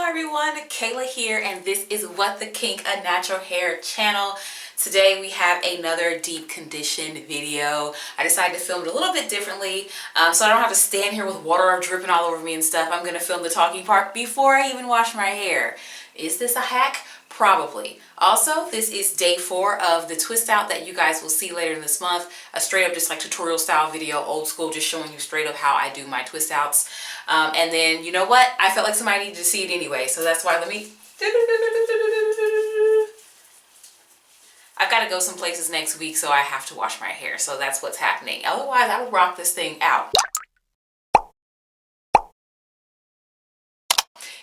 everyone, Kayla here, and this is What the Kink, a natural hair channel. Today we have another deep condition video. I decided to film it a little bit differently, so I don't have to stand here with water dripping all over me and stuff. I'm going to film the talking part before I even wash my hair. Is this a hack? Probably. Also, this is day 4 of the twist out that you guys will see later in this month. A straight up just like tutorial style video, old school, just showing you straight up how I do my twist outs. And then, you know what? I felt like somebody needed to see it anyway, so that's why let me... I've got to go some places next week, so I have to wash my hair, so that's what's happening. Otherwise, I would rock this thing out.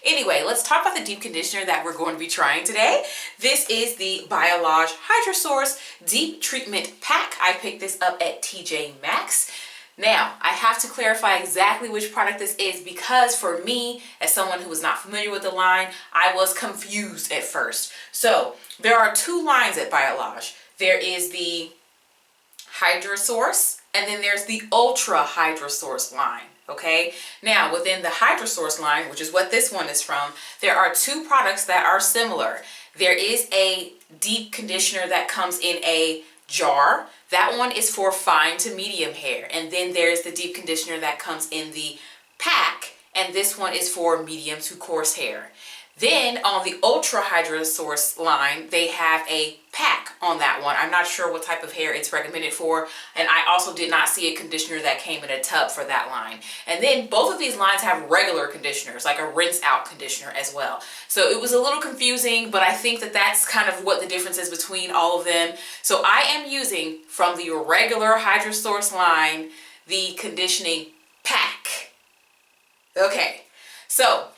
Anyway, let's talk about the deep conditioner that we're going to be trying today. This is the Biolage Hydra Source Deep Treatment Pack. I picked this up at TJ Maxx. Now, I have to clarify exactly which product this is because for me, as someone who was not familiar with the line, I was confused at first. So, there are 2 lines at Biolage. There is the Hydra Source, and then there's the Ultra Hydra Source line. Okay, now within the Hydra Source line, which is what this one is from, there are 2 products that are similar. There is a deep conditioner that comes in a jar. That one is for fine to medium hair. And then there's the deep conditioner that comes in the pack, and this one is for medium to coarse hair. Then on the Ultra Hydra Source line, they have a pack on that one. I'm not sure what type of hair it's recommended for, and I also did not see a conditioner that came in a tub for that line. And then both of these lines have regular conditioners, like a rinse out conditioner as well. So it was a little confusing, but I think that that's kind of what the difference is between all of them. So I am using from the regular Hydra Source line, the conditioning pack. Okay, so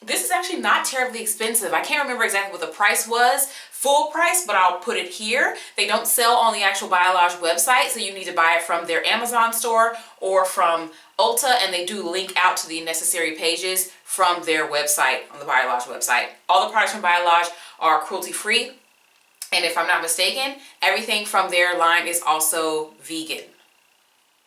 this is actually not terribly expensive. I can't remember exactly what the price was, full price, but I'll put it here. They don't sell on the actual Biolage website, so you need to buy it from their Amazon store or from Ulta, and they do link out to the necessary pages from their website, on the Biolage website. All the products from Biolage are cruelty-free, and if I'm not mistaken, everything from their line is also vegan.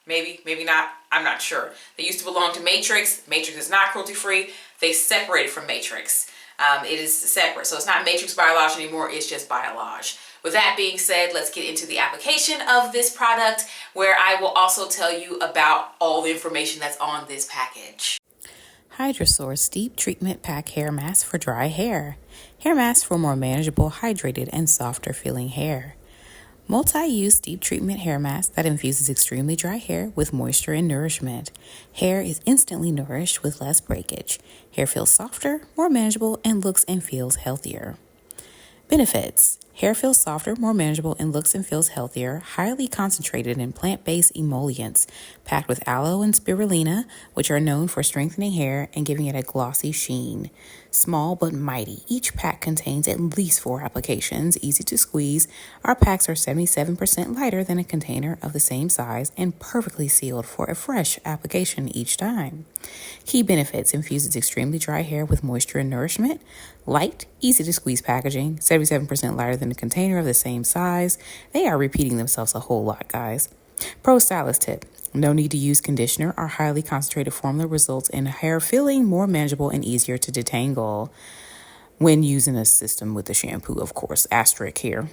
Maybe, maybe not, I'm not sure. They used to belong to Matrix. Matrix is not cruelty-free. They separated from Matrix. It is separate. So it's not Matrix Biolage anymore, it's just Biolage. With that being said, let's get into the application of this product, where I will also tell you about all the information that's on this package. Hydra Source Deep Treatment Pack Hair Mask for dry hair. Hair mask for more manageable, hydrated, and softer feeling hair. Multi-use deep treatment hair mask that infuses extremely dry hair with moisture and nourishment. Hair is instantly nourished with less breakage. Hair feels softer, more manageable, and looks and feels healthier. Benefits. Hair feels softer, more manageable, and looks and feels healthier. Highly concentrated in plant-based emollients, packed with aloe and spirulina, which are known for strengthening hair and giving it a glossy sheen. Small but mighty. Each pack contains at least 4 applications, easy to squeeze. Our packs are 77% lighter than a container of the same size and perfectly sealed for a fresh application each time. Key benefits: infuses extremely dry hair with moisture and nourishment. Light, easy to squeeze packaging, 77% lighter than a container of the same size. They are repeating themselves a whole lot, guys. Pro stylist tip: no need to use conditioner. Our highly concentrated formula results in hair feeling more manageable and easier to detangle when using a system with the shampoo, of course. Asterisk here.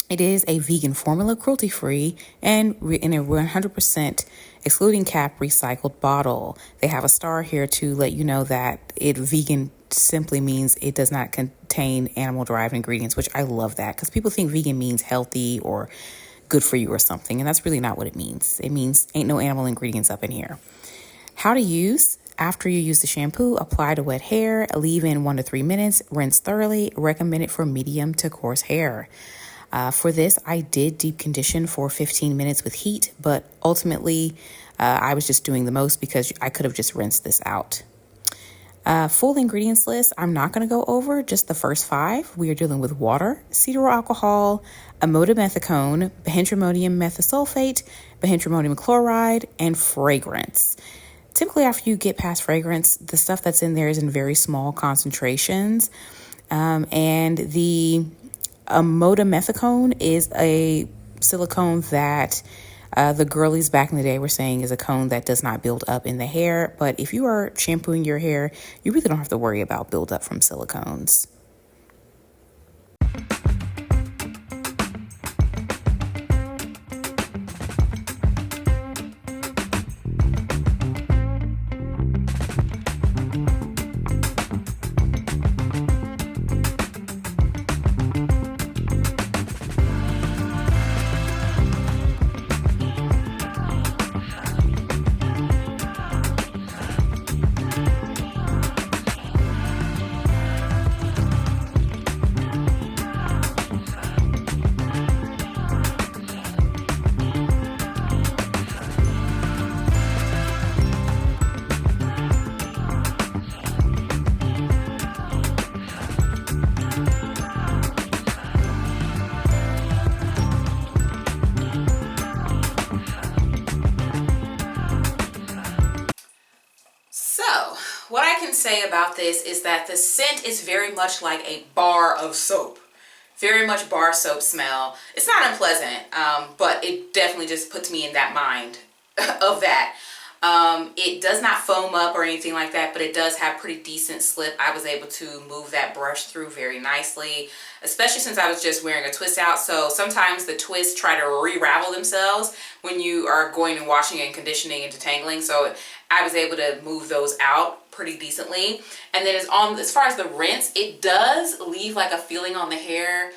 It is a vegan formula, cruelty-free, and in a 100% excluding cap recycled bottle. They have a star here to let you know that vegan simply means it does not contain animal-derived ingredients, which I love that because people think vegan means healthy or good for you or something, and that's really not what it means. It means ain't no animal ingredients up in here. How to use: after you use the shampoo, apply to wet hair, leave in 1 to 3 minutes, rinse thoroughly. Recommended for medium to coarse hair. For this, I did deep condition for 15 minutes with heat, but ultimately I was just doing the most because I could have just rinsed this out. Full ingredients list, I'm not going to go over, just the first 5. We are dealing with water, cetyl alcohol, imodamethicone, behentrimonium methosulfate, behentrimonium chloride, and fragrance. Typically, after you get past fragrance, the stuff that's in there is in very small concentrations, and the imodamethicone is a silicone that The girlies back in the day were saying is a cone that does not build up in the hair, but if you are shampooing your hair, you really don't have to worry about buildup from silicones. So, what I can say about this is that the scent is very much like a bar of soap. Very much bar soap smell. It's not unpleasant, but it definitely just puts me in that mind of that. It does not foam up or anything like that, but it does have pretty decent slip. I was able to move that brush through very nicely, especially since I was just wearing a twist out. So sometimes the twists try to re-ravel themselves when you are going and washing and conditioning and detangling. So I was able to move those out pretty decently. And then as far as the rinse, it does leave like a feeling on the hair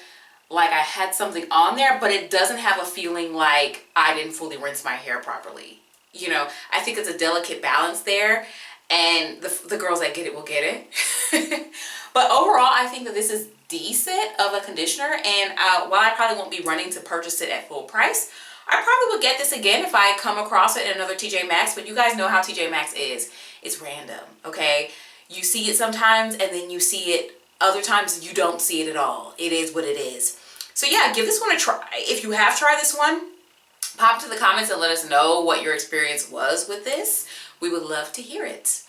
like I had something on there, but it doesn't have a feeling like I didn't fully rinse my hair properly. You know, I think it's a delicate balance there, and the girls that get it will get it. But overall, I think that this is decent of a conditioner, and while I probably won't be running to purchase it at full price, I probably will get this again if I come across it in another TJ Maxx. But you guys know how TJ Maxx is. It's random, okay? You see it sometimes, and then you see it other times you don't see it at all. It is what it is. So yeah, give this one a try. If you have tried this one, pop into the comments and let us know what your experience was with this. We would love to hear it.